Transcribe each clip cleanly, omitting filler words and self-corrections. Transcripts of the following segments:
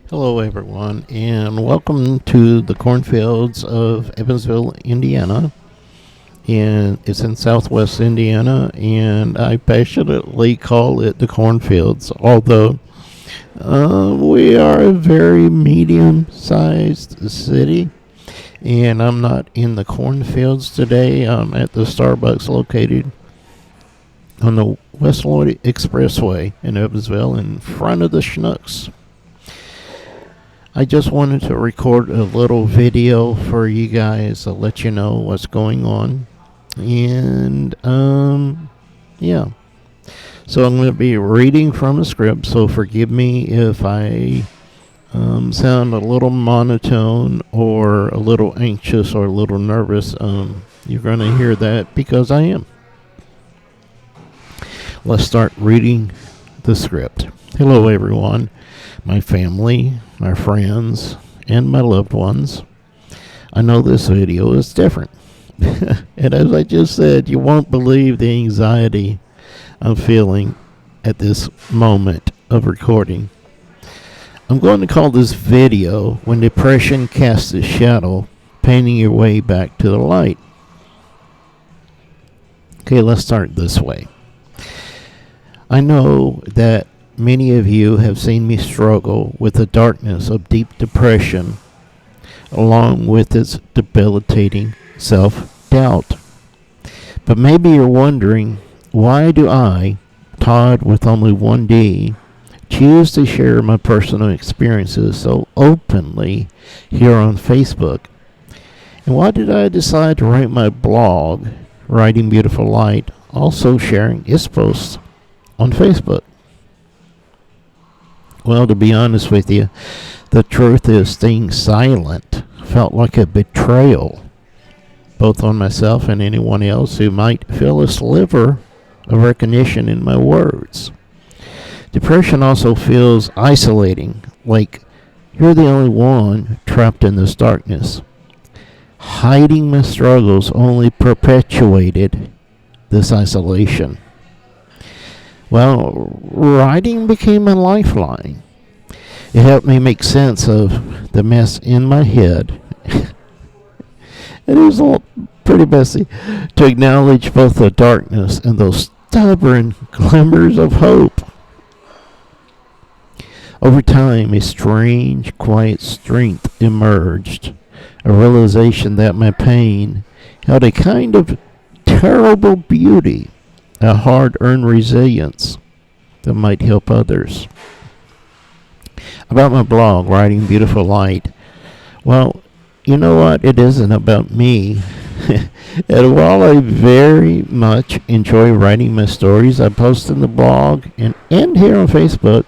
Hello, everyone, and welcome to the cornfields of Evansville, Indiana. And it's in southwest Indiana, and I passionately call it the cornfields, although we are a very medium sized city. And I'm not in the cornfields today. I'm at the Starbucks located on the West Lloyd Expressway in Evansville in front of the Schnucks. I just wanted to record a little video for you guys to let you know what's going on. And, yeah. So I'm going to be reading from a script, so forgive me if I sound a little monotone or a little anxious or a little nervous. You're going to hear that because I am. Let's start reading the script. Hello, everyone. My family, my friends, and my loved ones. I know this video is different. And as I just said, you won't believe the anxiety I'm feeling at this moment of recording. I'm going to call this video When Depression Casts a Shadow, Painting Your Way Back to the Light. Okay, let's start this way. I know that many of you have seen me struggle with the darkness of deep depression, along with its debilitating self-doubt. But maybe you're wondering, why do I, Todd with only one D, choose to share my personal experiences so openly here on Facebook? And why did I decide to write my blog, Writing Beautiful Light, also sharing its posts on Facebook? Well, to be honest with you, the truth is staying silent felt like a betrayal, both on myself and anyone else who might feel a sliver of recognition in my words. Depression also feels isolating, like you're the only one trapped in this darkness. Hiding my struggles only perpetuated this isolation. Well, writing became a lifeline. It helped me make sense of the mess in my head. It was all pretty messy, to acknowledge both the darkness and those stubborn glimmers of hope. Over time, a strange, quiet strength emerged, a realization that my pain held a kind of terrible beauty, a hard-earned resilience that might help others. About my blog, Writing Beautiful Light, well, you know what? It isn't about me. And while I very much enjoy writing my stories I post in the blog and here on Facebook,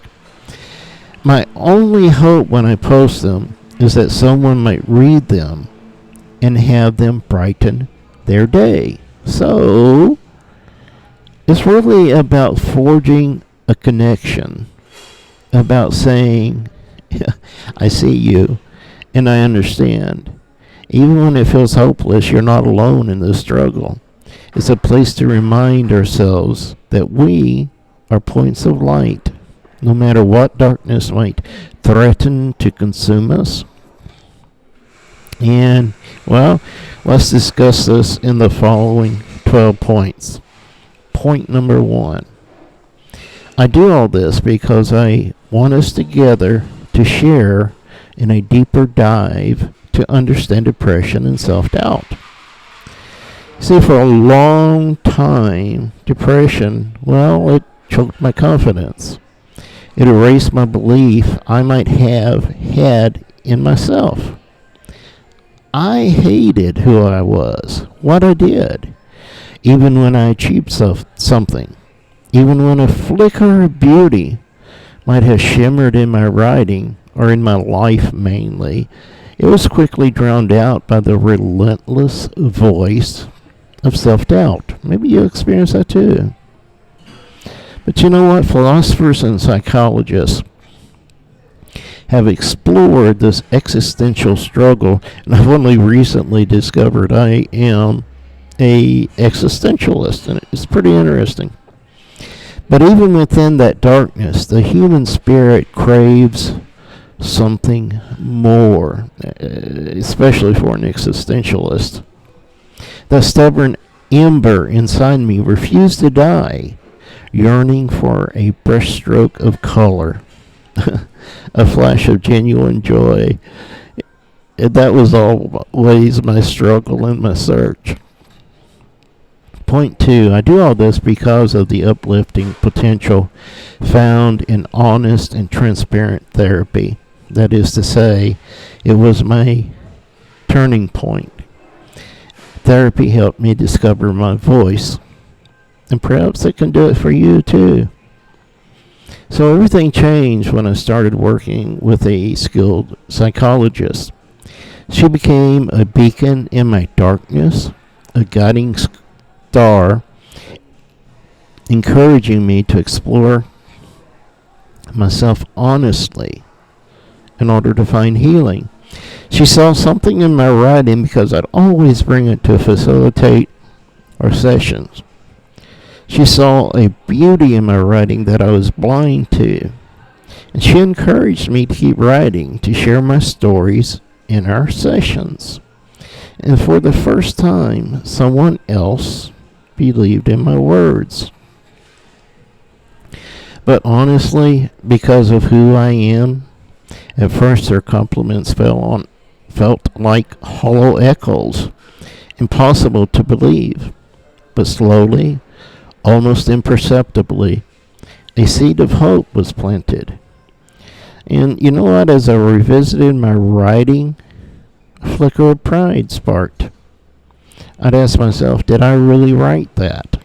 my only hope when I post them is that someone might read them and have them brighten their day. So it's really about forging a connection, about saying, I see you and I understand. Even when it feels hopeless, you're not alone in this struggle. It's a place to remind ourselves that we are points of light, no matter what darkness might threaten to consume us. And, well, let's discuss this in the following 12 points. Point number 1. I do all this because I want us together to share in a deeper dive to understand depression and self-doubt. See, for a long time, depression, well, it choked my confidence. It erased my belief I might have had in myself. I hated who I was, what I did, even when I achieved something, even when a flicker of beauty might have shimmered in my writing, or in my life mainly. It was quickly drowned out by the relentless voice of self-doubt. Maybe you experience that too. But you know what? Philosophers and psychologists have explored this existential struggle, and I've only recently discovered I am a existentialist, and it's pretty interesting. But even within that darkness, the human spirit craves something more, especially for an existentialist. The stubborn ember inside me refused to die, yearning for a brushstroke of color, a flash of genuine joy. That was always my struggle and my search. Point 2, I do all this because of the uplifting potential found in honest and transparent therapy. That is to say, it was my turning point. Therapy helped me discover my voice, and perhaps it can do it for you too. So everything changed when I started working with a skilled psychologist. She became a beacon in my darkness, a guiding star, encouraging me to explore myself honestly in order to find healing. She saw something in my writing because I'd always bring it to facilitate our sessions. She saw a beauty in my writing that I was blind to, and she encouraged me to keep writing, to share my stories in our sessions. And for the first time, someone else believed in my words. But honestly, because of who I am, at first their compliments felt like hollow echoes, impossible to believe. But slowly, almost imperceptibly, a seed of hope was planted. And you know what? As I revisited my writing, a flicker of pride sparked. I'd ask myself, did I really write that?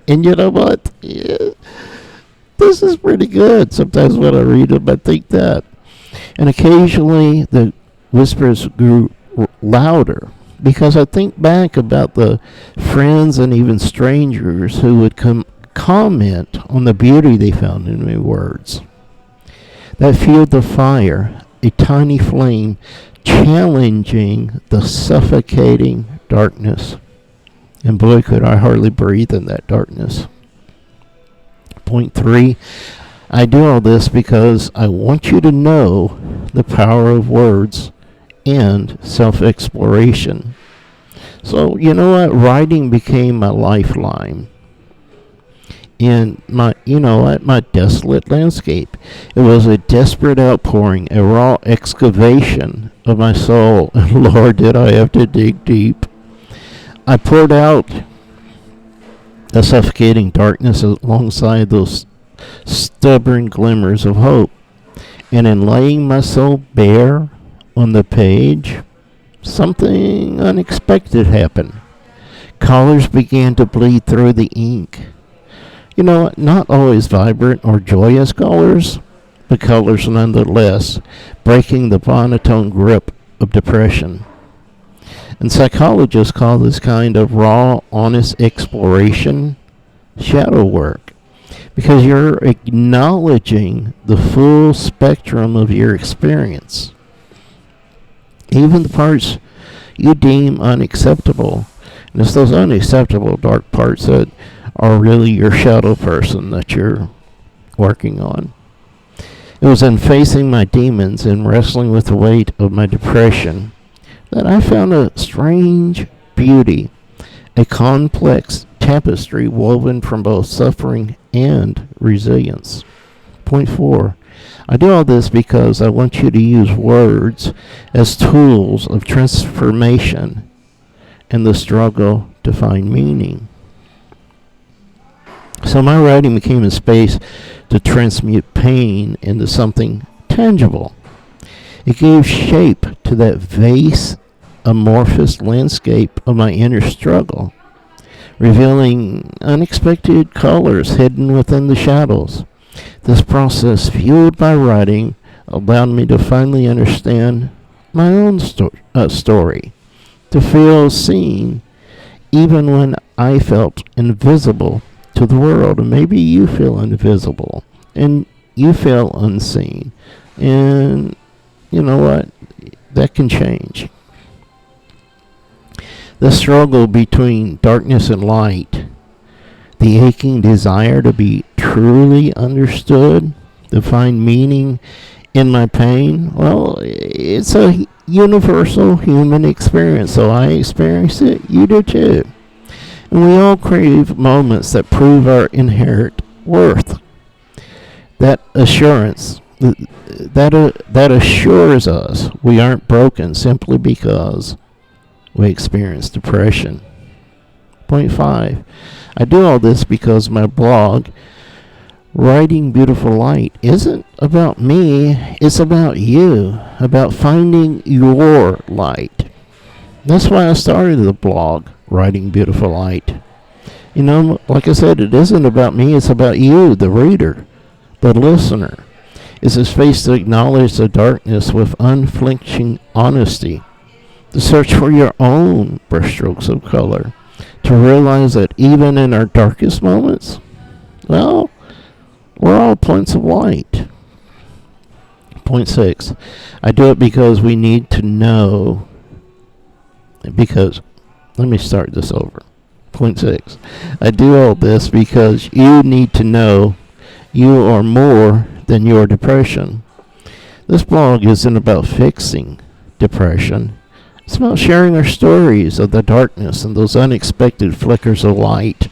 And you know what? Yeah, this is pretty good. Sometimes when I read them, I think that. And occasionally the whispers grew louder because I think back about the friends and even strangers who would comment on the beauty they found in my words. That fueled the fire, a tiny flame challenging the suffocating darkness. And boy, could I hardly breathe in that darkness. Point 3, I do all this because I want you to know the power of words and self-exploration. So, you know what? Writing became my lifeline. In my desolate landscape. It was a desperate outpouring, a raw excavation of my soul. And Lord, did I have to dig deep. I poured out the suffocating darkness alongside those stubborn glimmers of hope. And in laying my soul bare on the page, something unexpected happened. Colors began to bleed through the ink. You know, not always vibrant or joyous colors, but colors nonetheless, breaking the monotone grip of depression. And psychologists call this kind of raw, honest exploration shadow work, because you're acknowledging the full spectrum of your experience, even the parts you deem unacceptable. And it's those unacceptable dark parts that are really your shadow person that you're working on. It was in facing my demons and wrestling with the weight of my depression that I found a strange beauty, a complex tapestry woven from both suffering and resilience. Point 4, I do all this because I want you to use words as tools of transformation in the struggle to find meaning. So my writing became a space to transmute pain into something tangible. It gave shape to that vast, amorphous landscape of my inner struggle, revealing unexpected colors hidden within the shadows. This process, fueled by writing, allowed me to finally understand my own story, to feel seen even when I felt invisible to the world. And maybe you feel invisible and you feel unseen, and you know what, that can change. The struggle between darkness and light, the aching desire to be truly understood, to find meaning In my pain, well, it's a universal human experience. So I experience it, you do too. And we all crave moments that prove our inherent worth. That assurance, that assures us we aren't broken simply because we experience depression. Point 5. I do all this because my blog, Writing Beautiful Light, isn't about me, it's about you, about finding your light. That's why I started the blog, Writing Beautiful Light. You know, like I said, it isn't about me, it's about you, the reader, the listener. It's a space to acknowledge the darkness with unflinching honesty, to search for your own brushstrokes of color, to realize that even in our darkest moments, well, we're all points of light. Point 6. I do it because we need to know. Let me start this over. Point 6. I do all this because you need to know you are more than your depression. This blog isn't about fixing depression. It's about sharing our stories of the darkness and those unexpected flickers of light.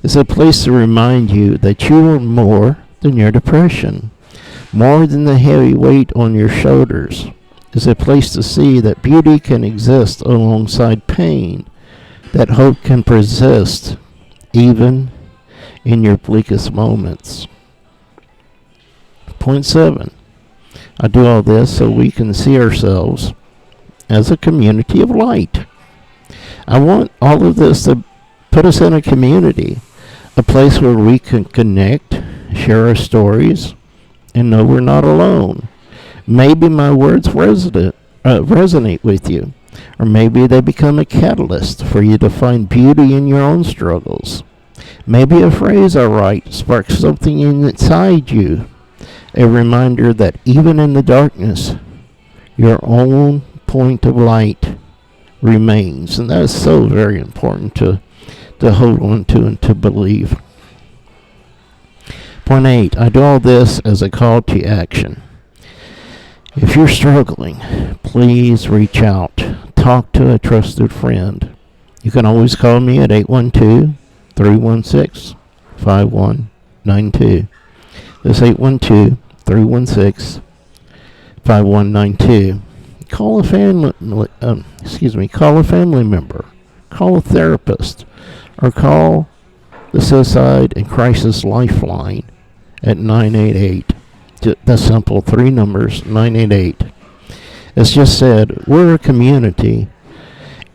It's a place to remind you that you are more than your depression, more than the heavy weight on your shoulders. It's a place to see that beauty can exist alongside pain, that hope can persist even in your bleakest moments. Point 7. I do all this so we can see ourselves as a community of light. I want all of this to put us in a community, a place where we can connect, share our stories, and know we're not alone. Maybe my words resonate with you, or maybe they become a catalyst for you to find beauty in your own struggles. Maybe a phrase I write sparks something inside you, a reminder that even in the darkness, your own point of light remains. And that is so very important to hold on to and to believe. Point 8. I do all this as a call to action. If you're struggling, please reach out. Talk to a trusted friend. You can always call me at 812-316-5192. That's 812-316-5192. Call a family member. Call a therapist, or call the Suicide and Crisis Lifeline at 988. That's simple, 3 numbers, 988. As just said, we're a community,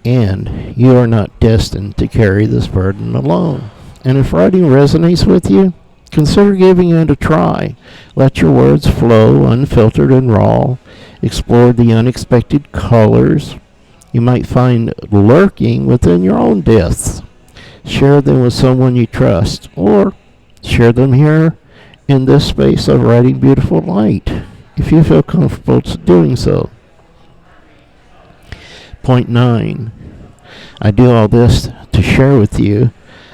and you are not destined to carry this burden alone. And if writing resonates with you, consider giving it a try. Let your words flow unfiltered and raw. Explore the unexpected colors you might find lurking within your own depths. Share them with someone you trust, or share them here in this space of Writing Beautiful Light, if you feel comfortable doing so. Point 9. I do all this to share with you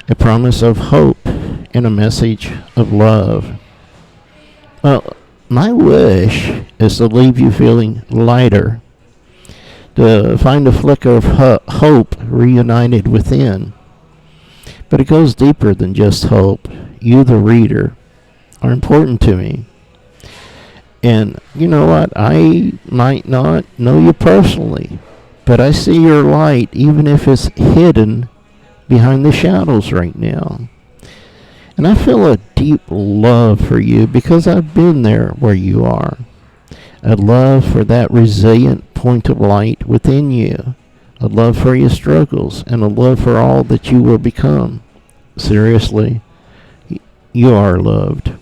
a promise of hope and a message of love. Well, my wish is to leave you feeling lighter, to find a flicker of hope reunited within. But it goes deeper than just hope. You, the reader, are important to me. And you know what? I might not know you personally, but I see your light even if it's hidden behind the shadows right now. And I feel a deep love for you because I've been there where you are. A love for that resilient point of light within you. A love for your struggles, and a love for all that you will become. Seriously, you are loved.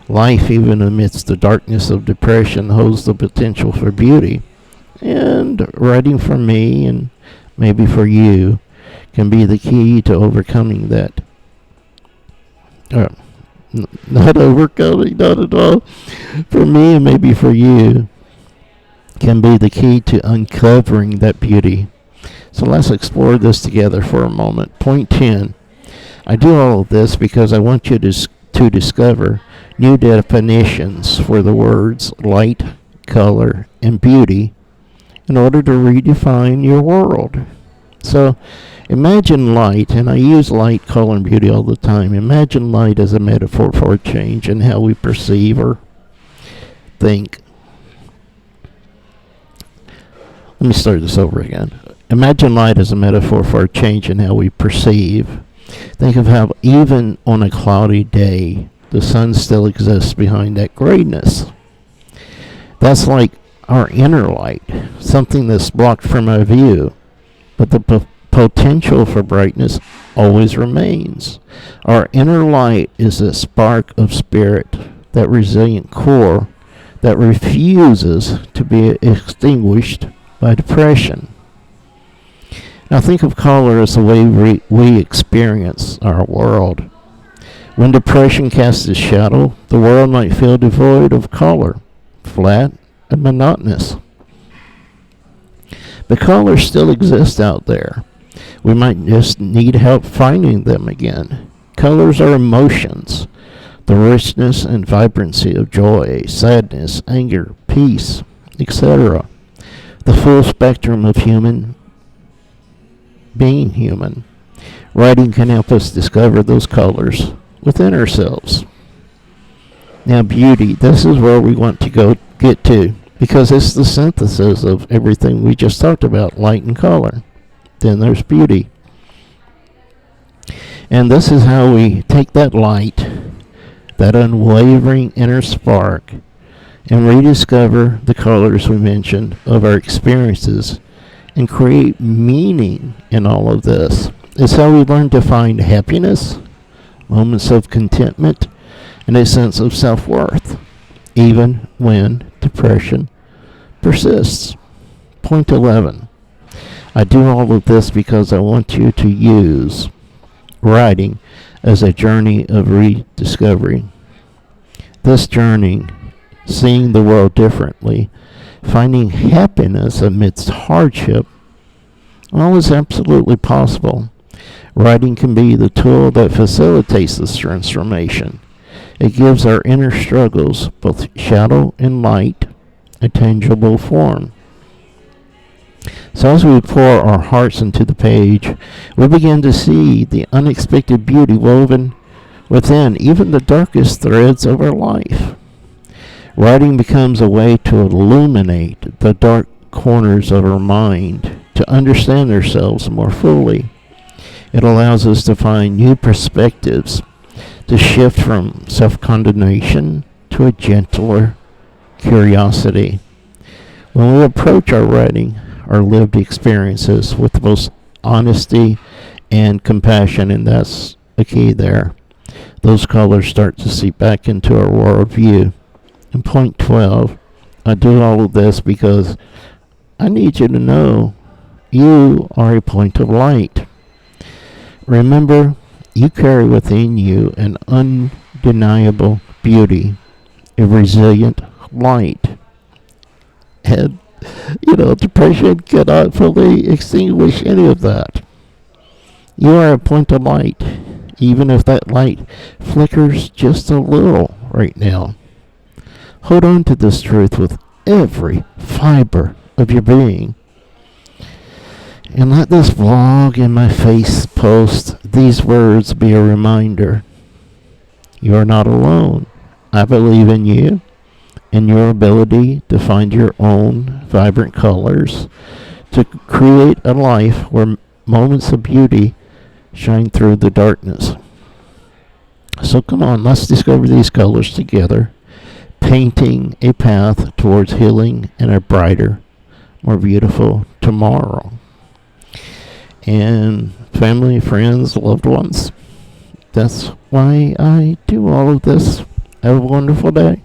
Life, even amidst the darkness of depression, holds the potential for beauty. And writing for me, and maybe for you, can be the key to overcoming that. Not overcoming, not at all. For me, and maybe for you, can be the key to uncovering that beauty. So let's explore this together for a moment. Point 10. I do all of this because I want you to discover new definitions for the words light, color, and beauty in order to redefine your world. So imagine light, and I use light, color, and beauty all the time. Imagine light as a metaphor for change in how we perceive or think. Let me start this over again. Imagine light as a metaphor for a change in how we perceive. Think of how even on a cloudy day, the sun still exists behind that grayness. That's like our inner light, something that's blocked from our view, but the potential for brightness always remains. Our inner light is a spark of spirit, that resilient core that refuses to be extinguished by depression. Now think of color as the way we experience our world. When depression casts its shadow, the world might feel devoid of color, flat and monotonous. But colors still exist out there. We might just need help finding them again. Colors are emotions, the richness and vibrancy of joy, sadness, anger, peace, etc. The full spectrum of being human. Writing can help us discover those colors within ourselves. Now beauty, this is where we want to get to, because it's the synthesis of everything we just talked about, light and color. Then there's beauty. And this is how we take that light, that unwavering inner spark, and rediscover the colors we mentioned of our experiences and create meaning in all of this. It's how we learn to find happiness, moments of contentment, and a sense of self-worth, even when depression persists. Point 11. I do all of this because I want you to use writing as a journey of rediscovery. This journey, seeing the world differently, finding happiness amidst hardship, all is absolutely possible. Writing can be the tool that facilitates this transformation. It gives our inner struggles, both shadow and light, a tangible form. So as we pour our hearts into the page, we begin to see the unexpected beauty woven within even the darkest threads of our life. Writing becomes a way to illuminate the dark corners of our mind, to understand ourselves more fully. It allows us to find new perspectives, to shift from self-condemnation to a gentler curiosity. When we approach our writing, our lived experiences with the most honesty and compassion, and that's the key there, those colors start to seep back into our worldview. And point 12, I do all of this because I need you to know you are a point of light. Remember, you carry within you an undeniable beauty, a resilient light. And, depression cannot fully extinguish any of that. You are a point of light, even if that light flickers just a little right now. Hold on to this truth with every fiber of your being. And let this vlog and my face post these words be a reminder. You are not alone. I believe in you and your ability to find your own vibrant colors, to create a life where moments of beauty shine through the darkness. So come on, let's discover these colors together, painting a path towards healing and a brighter, more beautiful tomorrow. And family, friends, loved ones, that's why I do all of this. Have a wonderful day.